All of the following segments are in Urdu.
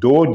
2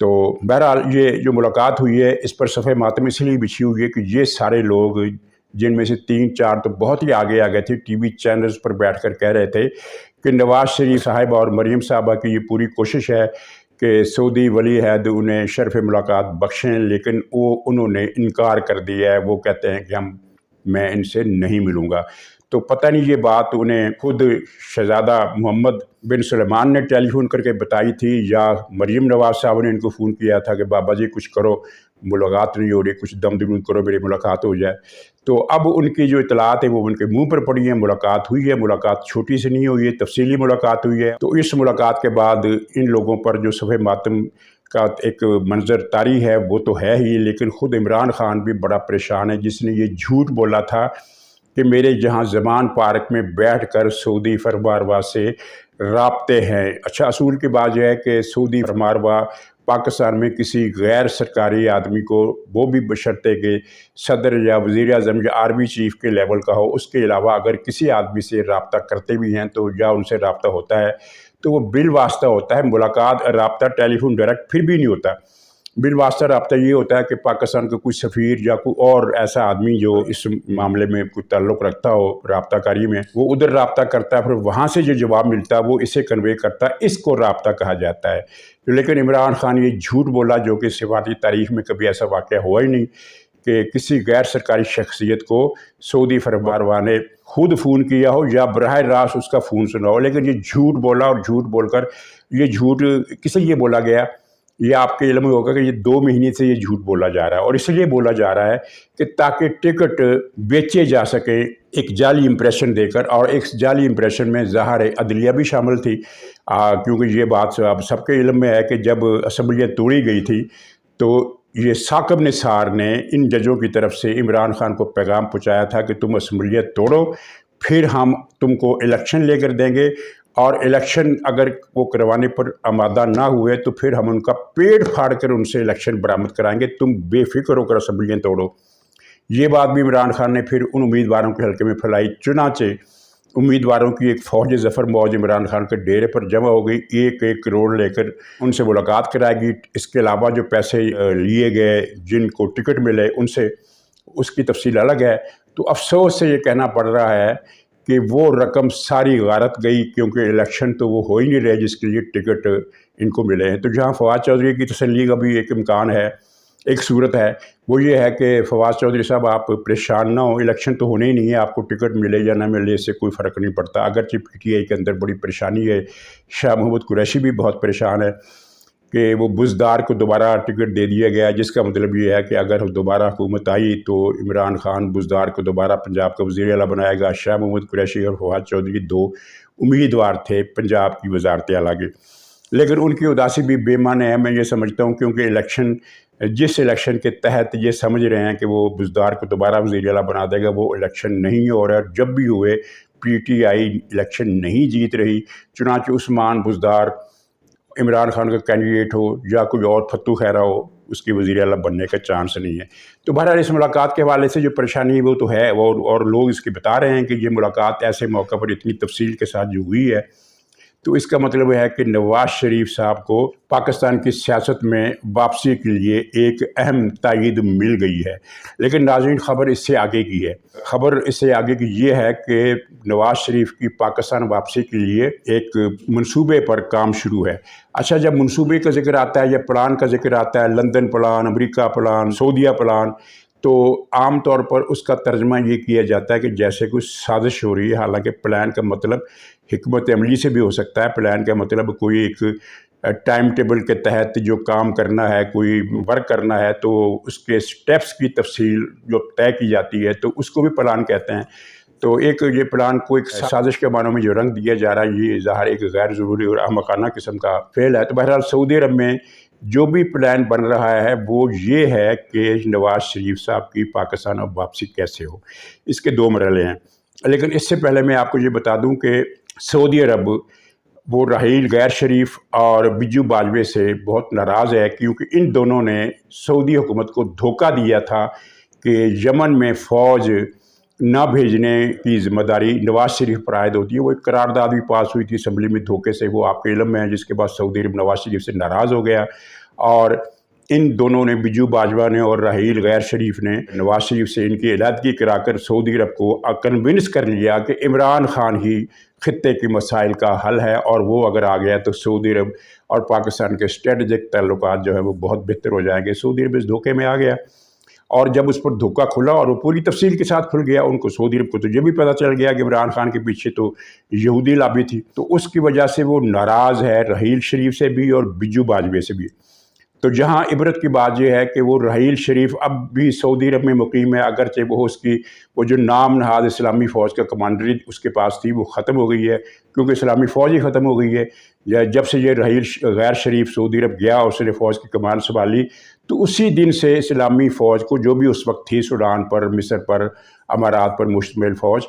تو بہرحال یہ جو ملاقات ہوئی ہے اس پر صفحہ ماتم اس لیے بچھی ہوئی ہے کہ یہ سارے لوگ، جن میں سے 3-4 تو بہت ہی آگے آ گئے تھے، ٹی وی چینلز پر بیٹھ کر کہہ رہے تھے کہ نواز شریف صاحب اور مریم صاحبہ کی یہ پوری کوشش ہے کہ سعودی ولی عہد انہیں شرف ملاقات بخشیں، لیکن انہوں نے انکار کر دیا ہے۔ وہ کہتے ہیں کہ میں ان سے نہیں ملوں گا۔ تو پتہ نہیں یہ بات انہیں خود شہزادہ محمد بن سلمان نے ٹیلی فون کر کے بتائی تھی یا مریم نواز صاحب نے ان کو فون کیا تھا کہ بابا جی کچھ کرو، ملاقات نہیں ہو رہی، کچھ دم درود کرو میری ملاقات ہو جائے۔ تو اب ان کی جو اطلاعات ہیں وہ ان کے منہ پر پڑی ہیں، ملاقات ہوئی ہے، ملاقات چھوٹی سے نہیں ہوئی ہے، تفصیلی ملاقات ہوئی ہے۔ تو اس ملاقات کے بعد ان لوگوں پر جو صفحہ ماتم کا ایک منظر طاری ہے وہ تو ہے ہی، لیکن خود عمران خان بھی بڑا پریشان ہے، جس نے یہ جھوٹ بولا تھا کہ میرے جہاں زمان پارک میں بیٹھ کر سعودی فرمانروا سے رابطے ہیں۔ اچھا، اصول کی بات یہ ہے کہ سعودی فرمانروا پاکستان میں کسی غیر سرکاری آدمی کو، وہ بھی بشرطے کہ صدر یا وزیر اعظم یا آرمی چیف کے لیول کا ہو، اس کے علاوہ اگر کسی آدمی سے رابطہ کرتے بھی ہیں تو یا ان سے رابطہ ہوتا ہے تو وہ بالواسطہ ہوتا ہے، ملاقات رابطہ ٹیلی فون ڈائریکٹ پھر بھی نہیں ہوتا۔ بالواسطہ رابطہ یہ ہوتا ہے کہ پاکستان کا کوئی سفیر یا کوئی اور ایسا آدمی جو اس معاملے میں کوئی تعلق رکھتا ہو رابطہ کاری میں، وہ ادھر رابطہ کرتا ہے، پھر وہاں سے جو جواب ملتا ہے وہ اسے کنوے کرتا ہے، اس کو رابطہ کہا جاتا ہے۔ لیکن عمران خان یہ جھوٹ بولا، جو کہ سفارتی تاریخ میں کبھی ایسا واقعہ ہوا ہی نہیں کہ کسی غیر سرکاری شخصیت کو سعودی فرمانروا نے خود فون کیا ہو یا براہ راست اس کا فون سنا ہو۔ لیکن یہ جھوٹ بولا، اور جھوٹ بول کر یہ جھوٹ کسے یہ بولا گیا، یہ آپ کے علم میں ہوگا کہ یہ 2 مہینے سے یہ جھوٹ بولا جا رہا ہے، اور اس لیے بولا جا رہا ہے کہ تاکہ ٹکٹ بیچے جا سکیں ایک جعلی امپریشن دے کر، اور ایک جعلی امپریشن میں ظاہر عدلیہ بھی شامل تھی، کیونکہ یہ بات اب سب کے علم میں ہے کہ جب اسمبلیاں توڑی گئی تھی تو یہ ثاقب نثار نے ان ججوں کی طرف سے عمران خان کو پیغام پہنچایا تھا کہ تم اسمبلیاں توڑو، پھر ہم تم کو الیکشن لے کر دیں گے، اور الیکشن اگر وہ کروانے پر آمادہ نہ ہوئے تو پھر ہم ان کا پیٹ پھاڑ کر ان سے الیکشن برآمد کرائیں گے، تم بے فکر ہو کر اسمبلیاں توڑو۔ یہ بات بھی عمران خان نے پھر ان امیدواروں کے حلقے میں پھیلائی، چنانچہ امیدواروں کی ایک فوج ظفر موج عمران خان کے ڈیرے پر جمع ہو گئی، 1 کروڑ لے کر ان سے ملاقات کرائے گی۔ اس کے علاوہ جو پیسے لیے گئے جن کو ٹکٹ ملے ان سے، اس کی تفصیل الگ ہے۔ تو افسوس سے یہ کہنا پڑ رہا ہے کہ وہ رقم ساری غارت گئی، کیونکہ الیکشن تو وہ ہو ہی نہیں رہے جس کے لیے ٹکٹ ان کو ملے ہیں۔ تو جہاں فواد چودھری کی تسلی کا بھی ایک امکان ہے، ایک صورت ہے، وہ یہ ہے کہ فواد چودھری صاحب آپ پریشان نہ ہوں، الیکشن تو ہونے ہی نہیں ہے، آپ کو ٹکٹ ملے یا نہ ملے اس سے کوئی فرق نہیں پڑتا۔ اگرچہ پی ٹی آئی کے اندر بڑی پریشانی ہے، شاہ محمود قریشی بھی بہت پریشان ہے کہ وہ بزدار کو دوبارہ ٹکٹ دے دیا گیا، جس کا مطلب یہ ہے کہ اگر دوبارہ حکومت آئی تو عمران خان بزدار کو دوبارہ پنجاب کا وزیر اعلیٰ بنائے گا۔ شاہ محمود قریشی اور فواد چودھری 2 امیدوار تھے پنجاب کی وزارت اعلیٰ کے، لیکن ان کی اداسی بھی بے معنی ہے، میں یہ سمجھتا ہوں، کیونکہ جس الیکشن کے تحت یہ سمجھ رہے ہیں کہ وہ بزدار کو دوبارہ وزیر اعلیٰ بنا دے گا، وہ الیکشن نہیں ہو رہا ہے۔ جب بھی ہوئے پی ٹی آئی الیکشن نہیں جیت رہی، چنانچہ عثمان بزدار عمران خان کا کینڈیڈیٹ ہو یا کوئی اور فتو خیرہ ہو، اس کی وزیر اعلیٰ بننے کا چانس نہیں ہے۔ تو بہرحال اس ملاقات کے حوالے سے جو پریشانی وہ تو ہے، اور لوگ اس کی بتا رہے ہیں کہ یہ ملاقات ایسے موقع پر اتنی تفصیل کے ساتھ جو ہوئی ہے، تو اس کا مطلب ہے کہ نواز شریف صاحب کو پاکستان کی سیاست میں واپسی کے لیے ایک اہم تائید مل گئی ہے۔ لیکن ناظرین، خبر اس سے آگے کی ہے، خبر اس سے آگے کی یہ ہے کہ نواز شریف کی پاکستان واپسی کے لیے ایک منصوبے پر کام شروع ہے۔ اچھا، جب منصوبے کا ذکر آتا ہے یا پلان کا ذکر آتا ہے، لندن پلان، امریکہ پلان، سعودیہ پلان، تو عام طور پر اس کا ترجمہ یہ کیا جاتا ہے کہ جیسے کوئی سازش ہو رہی ہے، حالانکہ پلان کا مطلب حکمت عملی سے بھی ہو سکتا ہے۔ پلان کا مطلب کوئی ایک ٹائم ٹیبل کے تحت جو کام کرنا ہے، کوئی ورک کرنا ہے، تو اس کے سٹیپس کی تفصیل جو طے کی جاتی ہے تو اس کو بھی پلان کہتے ہیں۔ تو ایک یہ پلان کو ایک سازش کے معنوں میں جو رنگ دیا جا رہا ہے، یہ ظاہر ایک غیر ضروری اور احمقانہ قسم کا فعل ہے۔ تو بہرحال سعودی عرب میں جو بھی پلان بن رہا ہے وہ یہ ہے کہ نواز شریف صاحب کی پاکستان اب واپسی کیسے ہو۔ اس کے 2 مرحلے ہیں، لیکن اس سے پہلے میں آپ کو یہ بتا دوں کہ سعودی عرب وہ راحیل غیر شریف اور بجو باجوے سے بہت ناراض ہے، کیونکہ ان دونوں نے سعودی حکومت کو دھوکہ دیا تھا کہ یمن میں فوج نہ بھیجنے کی ذمہ داری نواز شریف پر عائد ہوتی ہے۔ وہ ایک قرارداد بھی پاس ہوئی تھی اسمبلی میں دھوکے سے، وہ آپ کے علم میں ہے، جس کے بعد سعودی عرب نواز شریف سے ناراض ہو گیا اور ان دونوں نے بجو باجوہ نے اور راحیل غیر شریف نے نواز شریف سے ان کی علیحدگی کرا کر سعودی عرب کو کنونس کر لیا کہ عمران خان ہی خطے کے مسائل کا حل ہے، اور وہ اگر آ گیا تو سعودی عرب اور پاکستان کے اسٹریٹجک تعلقات جو ہے وہ بہت بہتر ہو جائیں گے۔ سعودی عرب اس دھوکے میں آ گیا، اور جب اس پر دھوکہ کھلا اور وہ پوری تفصیل کے ساتھ کھل گیا، ان کو سعودی عرب کو تو یہ بھی پتہ چل گیا کہ عمران خان کے پیچھے تو یہودی لابی تھی، تو اس کی وجہ سے وہ ناراض ہے راحیل شریف سے بھی اور بجو باجوے سے بھی۔ تو جہاں عبرت کی بات یہ ہے کہ وہ راحیل شریف اب بھی سعودی عرب میں مقیم ہے، اگرچہ وہ جو نام نہاد اسلامی فوج کا کمانڈری اس کے پاس تھی وہ ختم ہو گئی ہے، کیونکہ اسلامی فوج ہی ختم ہو گئی ہے۔ یا جب سے یہ راحیل غیر شریف سعودی عرب گیا اور اس نے فوج کی کمان سنبھالی، تو اسی دن سے اسلامی فوج کو جو بھی اس وقت تھی سوڈان پر، مصر پر، امارات پر مشتمل فوج،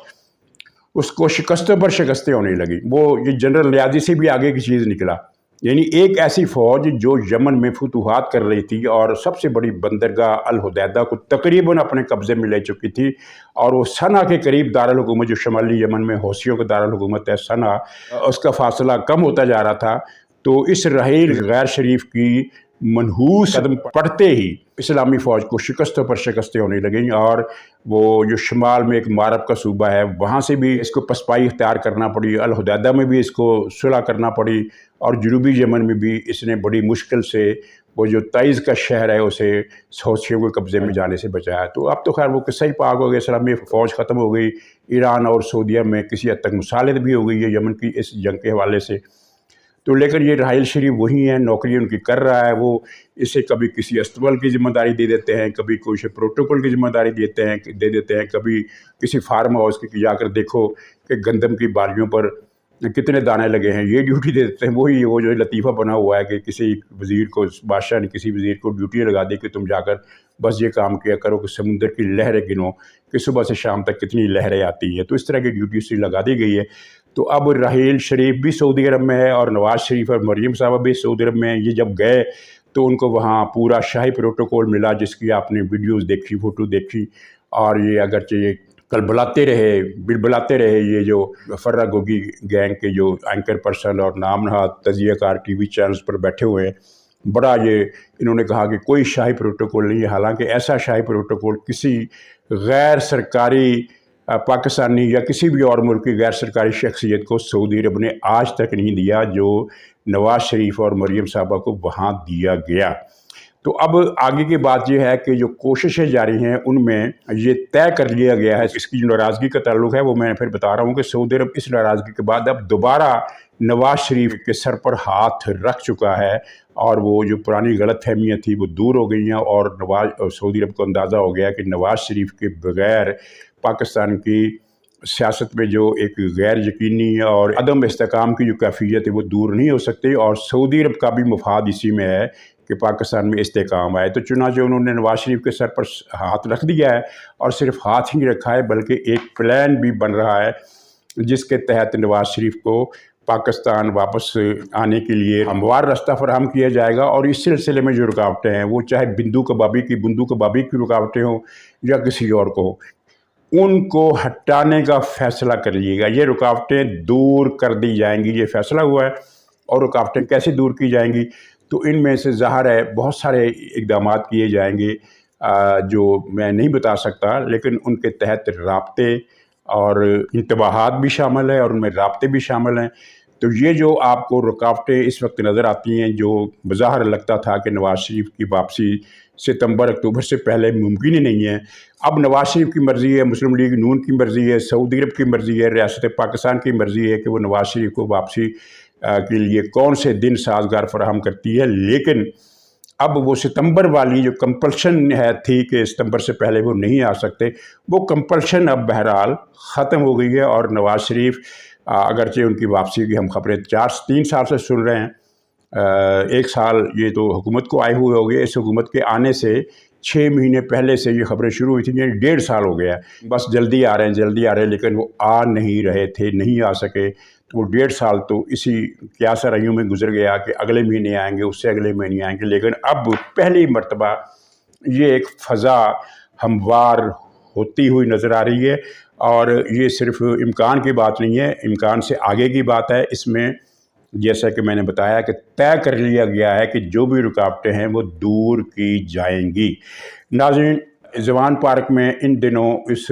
اس کو شکستوں پر شکستیں ہونے لگی۔ وہ یہ جنرل نیازی سے بھی آگے کی چیز نکلا، یعنی ایک ایسی فوج جو یمن میں فتوحات کر رہی تھی اور سب سے بڑی بندرگاہ الحدیدہ کو تقریباً اپنے قبضے میں لے چکی تھی، اور وہ صنعا کے قریب دارالحکومت جو شمالی یمن میں حوثیوں کا دارالحکومت ہے صنعا، اس کا فاصلہ کم ہوتا جا رہا تھا، تو اس راحیل غیر شریف کی منحوس قدم پڑتے ہی اسلامی فوج کو شکستوں پر شکستیں ہونے لگیں، اور وہ جو شمال میں ایک مارب کا صوبہ ہے وہاں سے بھی اس کو پسپائی اختیار کرنا پڑی، الحدیدہ میں بھی اس کو صلح کرنا پڑی، اور جنوبی یمن میں بھی اس نے بڑی مشکل سے وہ جو تعز کا شہر ہے اسے حوثیوں کے قبضے میں جانے سے بچایا۔ تو اب تو خیر وہ قصہ ہی پاک ہو گیا، اسلامی فوج ختم ہو گئی، ایران اور سعودیہ میں کسی حد تک مصالحت بھی ہو گئی ہے یمن کی اس جنگ کے حوالے سے۔ تو لیکن یہ راحیل شریف وہی ہیں، نوکری ان کی کر رہا ہے، وہ اسے کبھی کسی استبل کی ذمہ داری دے دیتے ہیں، کبھی کوئی پروٹوکول کی ذمہ داری دے دیتے ہیں، کبھی کسی فارم ہاؤس کی جا کر دیکھو کہ گندم کی بالیوں پر کتنے دانے لگے ہیں، یہ ڈیوٹی دے دیتے ہیں۔ وہی وہ جو لطیفہ بنا ہوا ہے کہ کسی وزیر کو، بادشاہ نے کسی وزیر کو ڈیوٹی لگا دی کہ تم جا کر بس یہ کام کیا کرو کہ سمندر کی لہریں گنو کہ صبح سے شام تک کتنی لہریں آتی ہیں، تو اس طرح کی ڈیوٹی اس سے لگا دی گئی ہے۔ تو اب راحیل شریف بھی سعودی عرب میں ہے، اور نواز شریف اور مریم صاحبہ بھی سعودی عرب میں ہیں۔ یہ جب گئے تو ان کو وہاں پورا شاہی پروٹوکول ملا، جس کی آپ نے ویڈیوز دیکھی، فوٹو دیکھی، اور یہ اگرچہ یہ بلاتے رہے یہ جو فرہ گوگی گینگ کے جو اینکر پرسن اور نام نہاد تجزیہ کار ٹی وی چینلز پر بیٹھے ہوئے ہیں، بڑا یہ انہوں نے کہا کہ کوئی شاہی پروٹوکول نہیں ہے، حالانکہ ایسا شاہی پروٹوکول کسی غیر سرکاری پاکستانی یا کسی بھی اور ملک کی غیر سرکاری شخصیت کو سعودی عرب نے آج تک نہیں دیا جو نواز شریف اور مریم صاحبہ کو وہاں دیا گیا۔ تو اب آگے کی بات یہ ہے کہ جو کوششیں جاری ہیں ان میں یہ طے کر لیا گیا ہے، اس کی جو ناراضگی کا تعلق ہے وہ میں پھر بتا رہا ہوں کہ سعودی عرب اس ناراضگی کے بعد اب دوبارہ نواز شریف کے سر پر ہاتھ رکھ چکا ہے، اور وہ جو پرانی غلط فہمیاں تھیں وہ دور ہو گئی ہیں، اور سعودی عرب کو اندازہ ہو گیا کہ نواز شریف کے بغیر پاکستان کی سیاست میں جو ایک غیر یقینی اور عدم استحکام کی جو کیفیت ہے وہ دور نہیں ہو سکتی، اور سعودی عرب کا بھی مفاد اسی میں ہے کہ پاکستان میں استحکام آئے۔ تو چنانچہ انہوں نے نواز شریف کے سر پر ہاتھ رکھ دیا ہے، اور صرف ہاتھ ہی رکھا ہے بلکہ ایک پلان بھی بن رہا ہے جس کے تحت نواز شریف کو پاکستان واپس آنے کے لیے ہموار راستہ فراہم کیا جائے گا، اور اس سلسلے میں جو رکاوٹیں ہیں وہ چاہے بندو کبابی کی رکاوٹیں ہوں یا کسی اور کو ہوں، ان کو ہٹانے کا فیصلہ کر لیے گا۔ یہ رکاوٹیں دور کر دی جائیں گی، یہ فیصلہ ہوا ہے۔ اور رکاوٹیں کیسے دور کی جائیں گی؟ تو ان میں سے ظاہر ہے بہت سارے اقدامات کیے جائیں گے جو میں نہیں بتا سکتا، لیکن ان کے تحت رابطے اور انتباہات بھی شامل ہیں، اور ان میں رابطے بھی شامل ہیں۔ تو یہ جو آپ کو رکاوٹیں اس وقت نظر آتی ہیں، جو بظاہر لگتا تھا کہ نواز شریف کی واپسی ستمبر اکتوبر سے پہلے ممکن ہی نہیں ہے، اب نواز شریف کی مرضی ہے، مسلم لیگ نون کی مرضی ہے، سعودی عرب کی مرضی ہے، ریاست پاکستان کی مرضی ہے کہ وہ نواز شریف کو واپسی کے لیے کون سے دن سازگار فراہم کرتی ہے۔ لیکن اب وہ ستمبر والی جو کمپلشن تھی کہ ستمبر سے پہلے وہ نہیں آ سکتے، وہ کمپلشن اب بہرحال ختم ہو گئی ہے، اور نواز شریف اگرچہ ان کی واپسی کی ہم خبریں 3 سال سے سن رہے ہیں، 1 سال یہ تو حکومت کو آئے ہوئے ہو گئے، اس حکومت کے آنے سے 6 مہینے پہلے سے یہ خبریں شروع ہوئی تھیں، یعنی 1.5 سال ہو گیا ہے، بس جلدی آ رہے ہیں، لیکن وہ آ نہیں رہے تھے، نہیں آ سکے۔ تو وہ 1.5 سال تو اسی قیاس رائیوں میں گزر گیا کہ اگلے مہینے آئیں گے، اس سے اگلے مہینے آئیں گے، لیکن اب پہلی مرتبہ یہ ایک فضا ہموار ہوتی ہوئی نظر آ رہی ہے، اور یہ صرف امکان کی بات نہیں ہے، امکان سے آگے کی بات ہے۔ اس میں جیسا کہ میں نے بتایا کہ طے کر لیا گیا ہے کہ جو بھی رکاوٹیں ہیں وہ دور کی جائیں گی۔ ناظرین، ایذوان پارک میں ان دنوں اس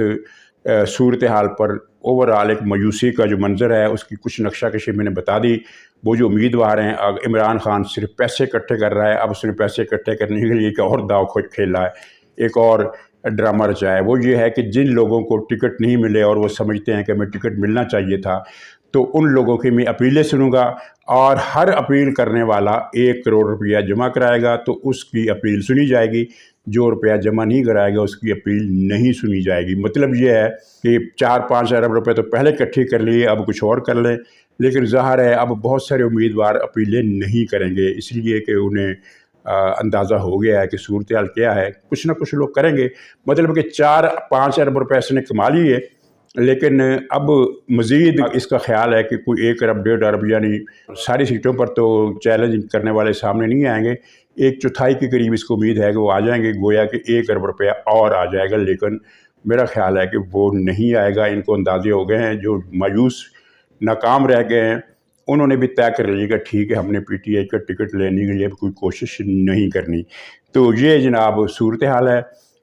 صورتحال پر اوورآل ایک مایوسی کا جو منظر ہے اس کی کچھ نقشہ کشی میں نے بتا دی۔ وہ جو امیدوار ہیں، عمران خان صرف پیسے اکٹھے کر رہا ہے، اب اس نے پیسے اکٹھے کرنے کے لیے ایک اور داؤ خود کھیلا ہے، ایک اور ڈرامہ رچا ہے۔ وہ یہ ہے کہ جن لوگوں کو ٹکٹ نہیں ملے اور وہ سمجھتے ہیں کہ ہمیں ٹکٹ ملنا چاہیے تھا، تو ان لوگوں کی میں اپیلیں سنوں گا، اور ہر اپیل کرنے والا 1 کروڑ روپیہ جمع کرائے گا تو اس کی اپیل سنی جائے گی، جو روپیہ جمع نہیں کرائے گا اس کی اپیل نہیں سنی جائے گی۔ مطلب یہ ہے کہ 4-5 ارب روپے تو پہلے اکٹھے کر لیے، اب کچھ اور کر لیں، لیکن ظاہر ہے اب بہت سارے امیدوار اپیلیں نہیں کریں گے، اس لیے کہ انہیں اندازہ ہو گیا ہے کہ صورتحال کیا ہے۔ کچھ نہ کچھ لوگ کریں گے، مطلب کہ 4-5 ارب روپے اس نے کما لیے، لیکن اب مزید اس کا خیال ہے کہ کوئی 1 ارب 1.5 ارب، یعنی ساری سیٹوں پر تو چیلنج کرنے والے سامنے نہیں آئیں گے، 1/4 کے قریب اس کو امید ہے کہ وہ آ جائیں گے، گویا کہ 1 ارب روپیہ اور آ جائے گا، لیکن میرا خیال ہے کہ وہ نہیں آئے گا۔ ان کو اندازے ہو گئے ہیں، جو مایوس ناکام رہ گئے ہیں انہوں نے بھی طے کر لیا کہ ٹھیک ہے، ہم نے پی ٹی آئی کا ٹکٹ لینے کے لیے کوئی کوشش نہیں کرنی۔ تو یہ جناب صورتحال ہے،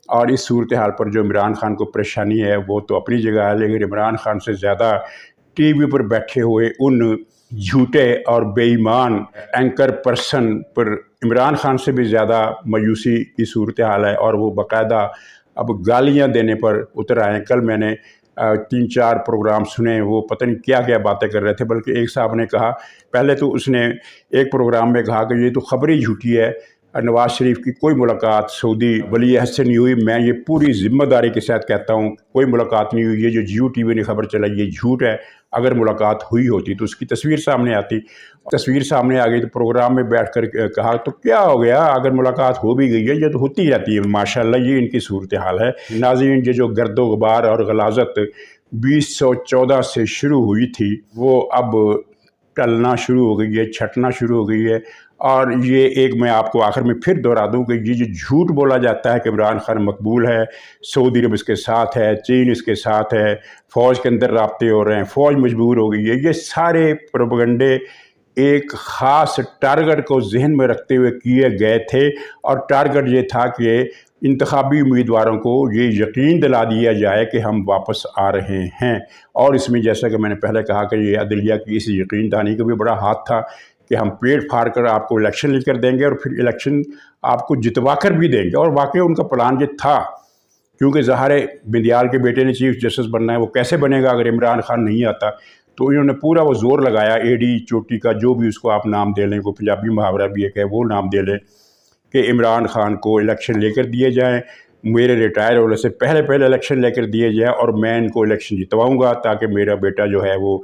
اور اس صورتحال پر جو عمران خان کو پریشانی ہے وہ تو اپنی جگہ ہے، لیکن عمران خان سے زیادہ ٹی وی پر بیٹھے ہوئے ان جھوٹے اور بے ایمان اینکر پرسن پر عمران خان سے بھی زیادہ مایوسی کی صورتحال ہے، اور وہ باقاعدہ اب گالیاں دینے پر اتر آئے ہیں۔ کل میں نے 3-4 پروگرام سنے، وہ پتہ نہیں کیا کیا باتیں کر رہے تھے، بلکہ ایک صاحب نے کہا، پہلے تو اس نے ایک پروگرام میں کہا کہ یہ تو خبر ہی جھوٹی ہے، نواز شریف کی کوئی ملاقات سعودی ولی عہد سے نہیں ہوئی۔ میں یہ پوری ذمہ داری کے ساتھ کہتا ہوں کوئی ملاقات نہیں ہوئی، یہ جو جیو ٹی وی نے خبر چلائی یہ جھوٹ ہے۔ اگر ملاقات ہوئی ہوتی تو اس کی تصویر سامنے آتی، تصویر سامنے آ گئی تو پروگرام میں بیٹھ کر کہا تو کیا ہو گیا، اگر ملاقات ہو بھی گئی ہے یہ تو ہوتی رہتی ہے ماشاءاللہ۔ یہ ان کی صورتحال ہے۔ ناظرین، یہ جو گرد و غبار اور غلاظت 2014 سے شروع ہوئی تھی وہ اب ٹلنا شروع ہو گئی ہے، چھٹنا شروع ہو گئی ہے، اور یہ ایک میں آپ کو آخر میں پھر دہرا دوں کہ یہ جو جھوٹ بولا جاتا ہے کہ عمران خان مقبول ہے، سعودی عرب اس کے ساتھ ہے، چین اس کے ساتھ ہے، فوج کے اندر رابطے ہو رہے ہیں، فوج مجبور ہو گئی ہے، یہ سارے پروپیگنڈے ایک خاص ٹارگٹ کو ذہن میں رکھتے ہوئے کیے گئے تھے، اور ٹارگٹ یہ تھا کہ انتخابی امیدواروں کو یہ یقین دلا دیا جائے کہ ہم واپس آ رہے ہیں۔ اور اس میں جیسا کہ میں نے پہلے کہا کہ یہ عدلیہ کی اس یقین دہانی کا بھی بڑا ہاتھ تھا کہ ہم پیٹ پھاڑ کر آپ کو الیکشن لے کر دیں گے، اور پھر الیکشن آپ کو جتوا کر بھی دیں گے، اور واقعی ان کا پلان یہ تھا، کیونکہ ظاہر ہے بندیال کے بیٹے نے چیف جسٹس بننا ہے، وہ کیسے بنے گا اگر عمران خان نہیں آتا؟ تو انہوں نے پورا وہ زور لگایا، اے ڈی چوٹی کا جو بھی اس کو آپ نام دے لیں، کوئی پنجابی محاورہ بھی ایک ہے وہ نام دے لیں، کہ عمران خان کو الیکشن لے کر دیے جائیں، میرے ریٹائر ہونے سے پہلے الیکشن لے کر دیے جائیں، اور میں ان کو الیکشن جتواؤں گا تاکہ میرا بیٹا جو ہے وہ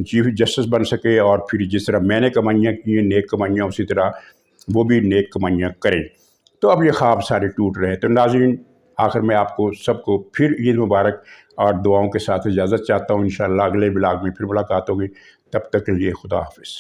چیف جسٹس بن سکے، اور پھر جس طرح میں نے کمائیاں کی ہیں نیک کمائیاں، اسی طرح وہ بھی نیک کمائیاں کریں۔ تو اب یہ خواب سارے ٹوٹ رہے ہیں۔ تو ناظرین، آخر میں آپ کو سب کو پھر عید مبارک اور دعاؤں کے ساتھ اجازت چاہتا ہوں۔ انشاءاللہ اگلے بلاگ میں پھر ملاقات ہوگی، تب تک کے لیے خدا حافظ۔